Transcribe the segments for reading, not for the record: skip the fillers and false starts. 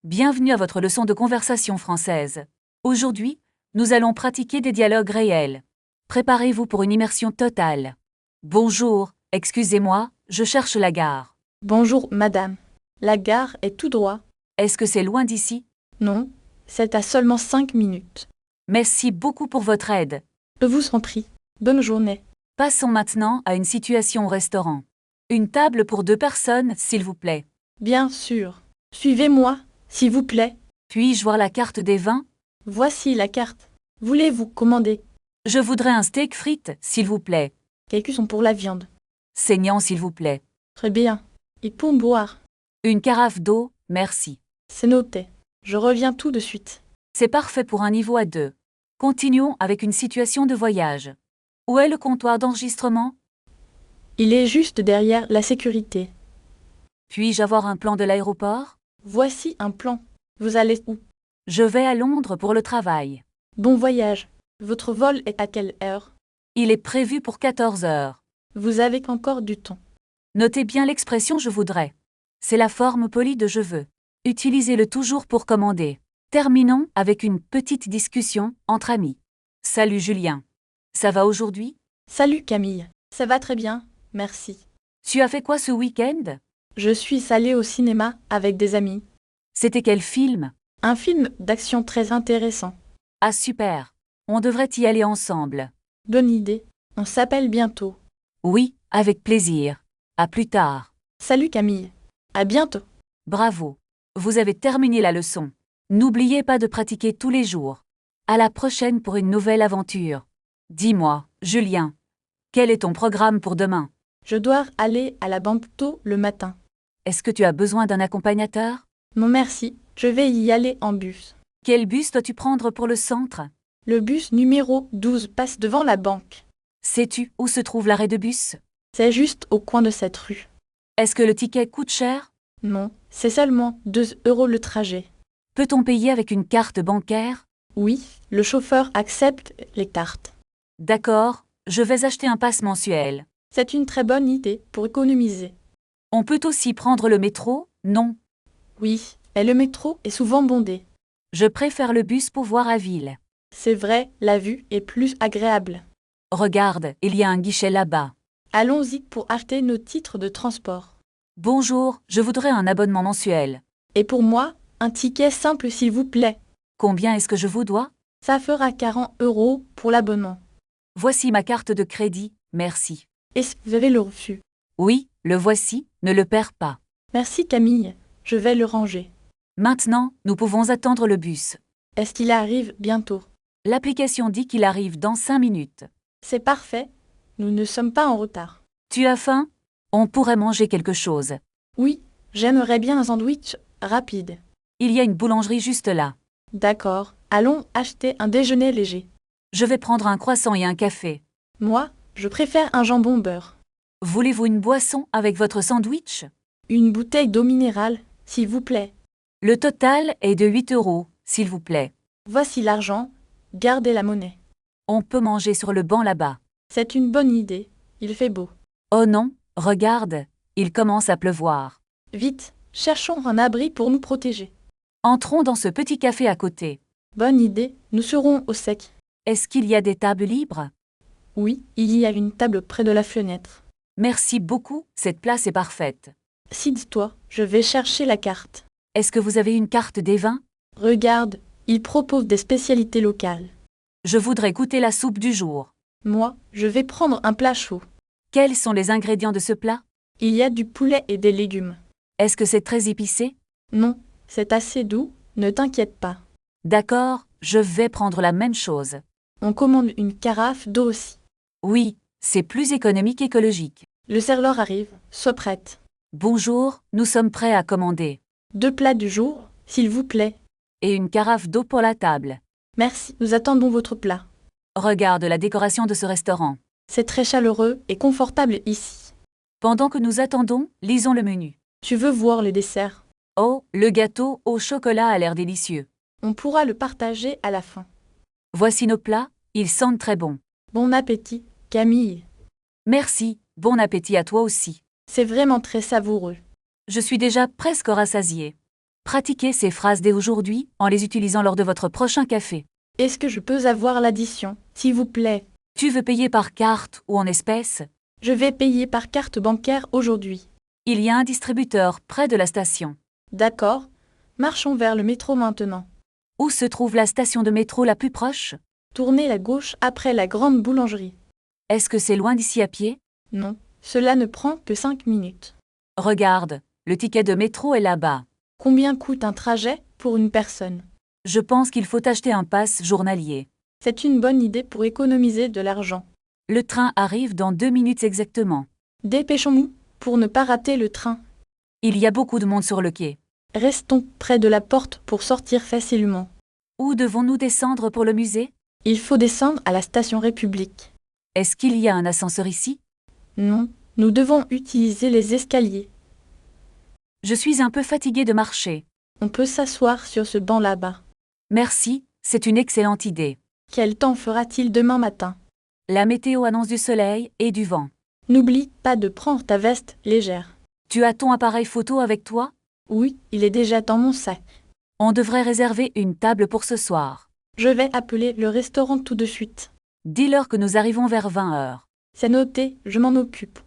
Bienvenue à votre leçon de conversation française. Aujourd'hui, nous allons pratiquer des dialogues réels. Préparez-vous pour une immersion totale. Bonjour, excusez-moi, je cherche la gare. Bonjour, madame. La gare est tout droit. Est-ce que c'est loin d'ici? Non, c'est à seulement 5 minutes. Merci beaucoup pour votre aide. Je vous en prie. Bonne journée. Passons maintenant à une situation au restaurant. Une table pour 2 personnes, s'il vous plaît. Bien sûr. Suivez-moi, s'il vous plaît. Puis-je voir la carte des vins? Voici la carte. Voulez-vous commander? Je voudrais un steak frites, s'il vous plaît. Quelques sont pour la viande. Saignant, s'il vous plaît. Très bien. Et pour boire? Une carafe d'eau, merci. C'est noté. Je reviens tout de suite. C'est parfait pour un niveau à 2. Continuons avec une situation de voyage. Où est le comptoir d'enregistrement? Il est juste derrière la sécurité. Puis-je avoir un plan de l'aéroport? Voici un plan. Vous allez où? Je vais à Londres pour le travail. Bon voyage. Votre vol est à quelle heure? Il est prévu pour 14 heures. Vous avez encore du temps. Notez bien l'expression je voudrais. C'est la forme polie de je veux. Utilisez-le toujours pour commander. Terminons avec une petite discussion entre amis. Salut Julien. Ça va aujourd'hui? Salut Camille. Ça va très bien, merci. Tu as fait quoi ce week-end? Je suis allée au cinéma avec des amis. C'était quel film? Un film d'action très intéressant. Ah super. On devrait y aller ensemble. Bonne idée. On s'appelle bientôt. Oui, avec plaisir. À plus tard. Salut Camille. À bientôt. Bravo. Vous avez terminé la leçon. N'oubliez pas de pratiquer tous les jours. À la prochaine pour une nouvelle aventure. Dis-moi, Julien, quel est ton programme pour demain? Je dois aller à la banque tôt le matin. Est-ce que tu as besoin d'un accompagnateur? Non merci, je vais y aller en bus. Quel bus dois-tu prendre pour le centre? Le bus numéro 12 passe devant la banque. Sais-tu où se trouve l'arrêt de bus? C'est juste au coin de cette rue. Est-ce que le ticket coûte cher? Non, c'est seulement 2 € le trajet. Peut-on payer avec une carte bancaire? Oui, le chauffeur accepte les cartes. D'accord, je vais acheter un pass mensuel. C'est une très bonne idée pour économiser. On peut aussi prendre le métro? Non. Oui, et le métro est souvent bondé. Je préfère le bus pour voir à ville. C'est vrai, la vue est plus agréable. Regarde, il y a un guichet là-bas. Allons-y pour acheter nos titres de transport. Bonjour, je voudrais un abonnement mensuel. Et pour moi, un ticket simple s'il vous plaît. Combien est-ce que je vous dois? Ça fera 40 € pour l'abonnement. Voici ma carte de crédit, merci. Est-ce que vous avez le refus? Oui, le voici, ne le perds pas. Merci Camille, je vais le ranger. Maintenant, nous pouvons attendre le bus. Est-ce qu'il arrive bientôt? L'application dit qu'il arrive dans 5 minutes. C'est parfait, nous ne sommes pas en retard. Tu as faim? On pourrait manger quelque chose. Oui, j'aimerais bien un sandwich rapide. Il y a une boulangerie juste là. D'accord, allons acheter un déjeuner léger. Je vais prendre un croissant et un café. Moi, je préfère un jambon beurre. Voulez-vous une boisson avec votre sandwich? Une bouteille d'eau minérale, s'il vous plaît. Le total est de 8 €, s'il vous plaît. Voici l'argent, gardez la monnaie. On peut manger sur le banc là-bas. C'est une bonne idée, il fait beau. Oh non, regarde, il commence à pleuvoir. Vite, cherchons un abri pour nous protéger. Entrons dans ce petit café à côté. Bonne idée, nous serons au sec. Est-ce qu'il y a des tables libres? Oui, il y a une table près de la fenêtre. Merci beaucoup, cette place est parfaite. Signe-toi, je vais chercher la carte. Est-ce que vous avez une carte des vins? Regarde, il propose des spécialités locales. Je voudrais goûter la soupe du jour. Moi, je vais prendre un plat chaud. Quels sont les ingrédients de ce plat? Il y a du poulet et des légumes. Est-ce que c'est très épicé? Non, c'est assez doux, ne t'inquiète pas. D'accord, je vais prendre la même chose. On commande une carafe d'eau aussi. Oui, c'est plus économique et écologique. Le serveur arrive, sois prête. Bonjour, nous sommes prêts à commander. 2 plats du jour, s'il vous plaît. Et une carafe d'eau pour la table. Merci, nous attendons votre plat. Regarde la décoration de ce restaurant. C'est très chaleureux et confortable ici. Pendant que nous attendons, lisons le menu. Tu veux voir les desserts? Oh, le gâteau au chocolat a l'air délicieux. On pourra le partager à la fin. Voici nos plats, ils sentent très bon. Bon appétit, Camille. Merci, bon appétit à toi aussi. C'est vraiment très savoureux. Je suis déjà presque rassasiée. Pratiquez ces phrases dès aujourd'hui en les utilisant lors de votre prochain café. Est-ce que je peux avoir l'addition, s'il vous plaît? Tu veux payer par carte ou en espèces? Je vais payer par carte bancaire aujourd'hui. Il y a un distributeur près de la station. D'accord. Marchons vers le métro maintenant. Où se trouve la station de métro la plus proche? Tournez à gauche après la grande boulangerie. Est-ce que c'est loin d'ici à pied? Non, cela ne prend que 5 minutes. Regarde, le ticket de métro est là-bas. Combien coûte un trajet pour une personne? Je pense qu'il faut acheter un pass journalier. C'est une bonne idée pour économiser de l'argent. Le train arrive dans 2 minutes exactement. Dépêchons-nous pour ne pas rater le train. Il y a beaucoup de monde sur le quai. Restons près de la porte pour sortir facilement. Où devons-nous descendre pour le musée? Il faut descendre à la station République. Est-ce qu'il y a un ascenseur ici? Non, nous devons utiliser les escaliers. Je suis un peu fatiguée de marcher. On peut s'asseoir sur ce banc là-bas. Merci, c'est une excellente idée. Quel temps fera-t-il demain matin? La météo annonce du soleil et du vent. N'oublie pas de prendre ta veste légère. Tu as ton appareil photo avec toi? Oui, il est déjà dans mon sac. On devrait réserver une table pour ce soir. Je vais appeler le restaurant tout de suite. Dis-leur que nous arrivons vers 20 heures. C'est noté, je m'en occupe.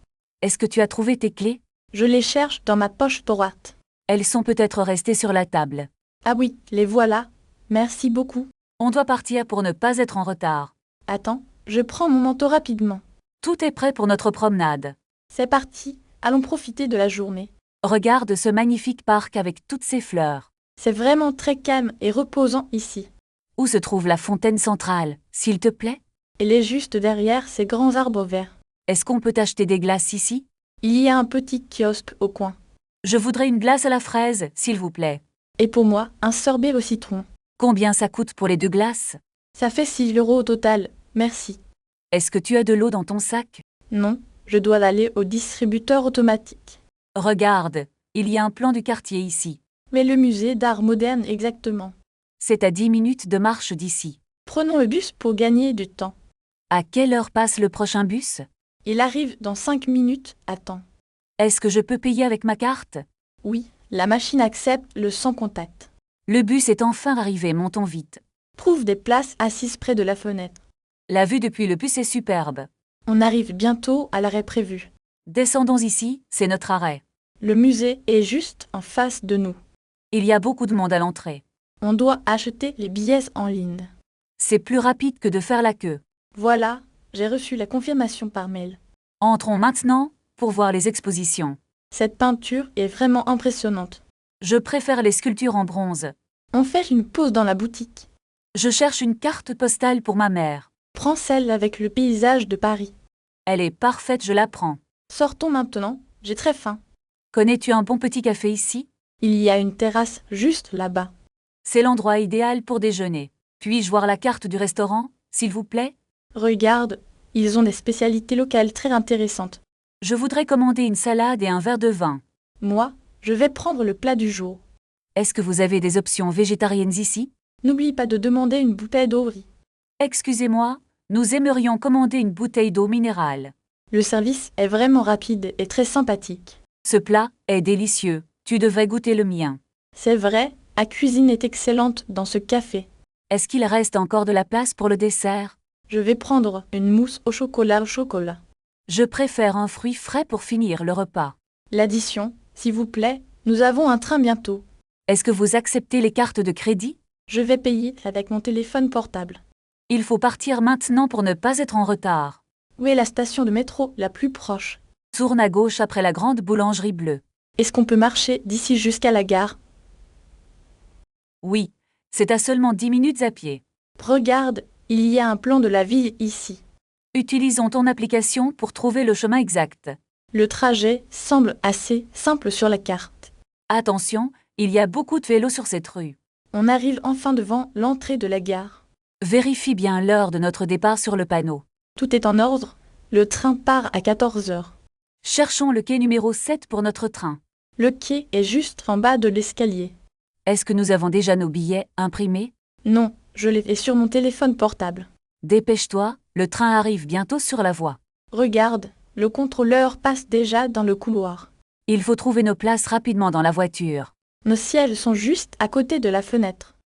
Est-ce que tu as trouvé tes clés? Je les cherche dans ma poche droite. Elles sont peut-être restées sur la table. Ah oui, les voilà. Merci beaucoup. On doit partir pour ne pas être en retard. Attends, je prends mon manteau rapidement. Tout est prêt pour notre promenade. C'est parti, allons profiter de la journée. Regarde ce magnifique parc avec toutes ses fleurs. C'est vraiment très calme et reposant ici. Où se trouve la fontaine centrale, s'il te plaît? Elle est juste derrière ces grands arbres verts. Est-ce qu'on peut acheter des glaces ici? Il y a un petit kiosque au coin. Je voudrais une glace à la fraise, s'il vous plaît. Et pour moi, un sorbet au citron. Combien ça coûte pour les 2 glaces? Ça fait 6 € au total, merci. Est-ce que tu as de l'eau dans ton sac? Non, je dois aller au distributeur automatique. Regarde, il y a un plan du quartier ici. Mais le musée d'art moderne exactement. C'est à 10 minutes de marche d'ici. Prenons le bus pour gagner du temps. À quelle heure passe le prochain bus? Il arrive dans 5 minutes, attends. Est-ce que je peux payer avec ma carte? Oui, la machine accepte le sans contact. Le bus est enfin arrivé, montons vite. Trouve des places assises près de la fenêtre. La vue depuis le bus est superbe. On arrive bientôt à l'arrêt prévu. Descendons ici, c'est notre arrêt. Le musée est juste en face de nous. Il y a beaucoup de monde à l'entrée. On doit acheter les billets en ligne. C'est plus rapide que de faire la queue. Voilà, j'ai reçu la confirmation par mail. Entrons maintenant pour voir les expositions. Cette peinture est vraiment impressionnante. Je préfère les sculptures en bronze. On fait une pause dans la boutique. Je cherche une carte postale pour ma mère. Prends celle avec le paysage de Paris. Elle est parfaite, je la prends. Sortons maintenant, j'ai très faim. Connais-tu un bon petit café ici? Il y a une terrasse juste là-bas. C'est l'endroit idéal pour déjeuner. Puis-je voir la carte du restaurant, s'il vous plaît? Regarde, ils ont des spécialités locales très intéressantes. Je voudrais commander une salade et un verre de vin. Moi, je vais prendre le plat du jour. Est-ce que vous avez des options végétariennes ici? N'oublie pas de demander une bouteille d'eau. Excusez-moi, nous aimerions commander une bouteille d'eau minérale. Le service est vraiment rapide et très sympathique. Ce plat est délicieux, tu devrais goûter le mien. C'est vrai, la cuisine est excellente dans ce café. Est-ce qu'il reste encore de la place pour le dessert? Je vais prendre une mousse au chocolat. Je préfère un fruit frais pour finir le repas. L'addition, s'il vous plaît, nous avons un train bientôt. Est-ce que vous acceptez les cartes de crédit? Je vais payer avec mon téléphone portable. Il faut partir maintenant pour ne pas être en retard. Où est la station de métro la plus proche? Tourne à gauche après la grande boulangerie bleue. Est-ce qu'on peut marcher d'ici jusqu'à la gare? Oui, c'est à seulement 10 minutes à pied. Regarde, il y a un plan de la ville ici. Utilisons ton application pour trouver le chemin exact. Le trajet semble assez simple sur la carte. Attention, il y a beaucoup de vélos sur cette rue. On arrive enfin devant l'entrée de la gare. Vérifie bien l'heure de notre départ sur le panneau. Tout est en ordre. Le train part à 14 heures. Cherchons le quai numéro 7 pour notre train. Le quai est juste en bas de l'escalier. Est-ce que nous avons déjà nos billets imprimés? Non, je les ai sur mon téléphone portable. Dépêche-toi, le train arrive bientôt sur la voie. Regarde, le contrôleur passe déjà dans le couloir. Il faut trouver nos places rapidement dans la voiture. Nos sièges sont juste à côté de la fenêtre.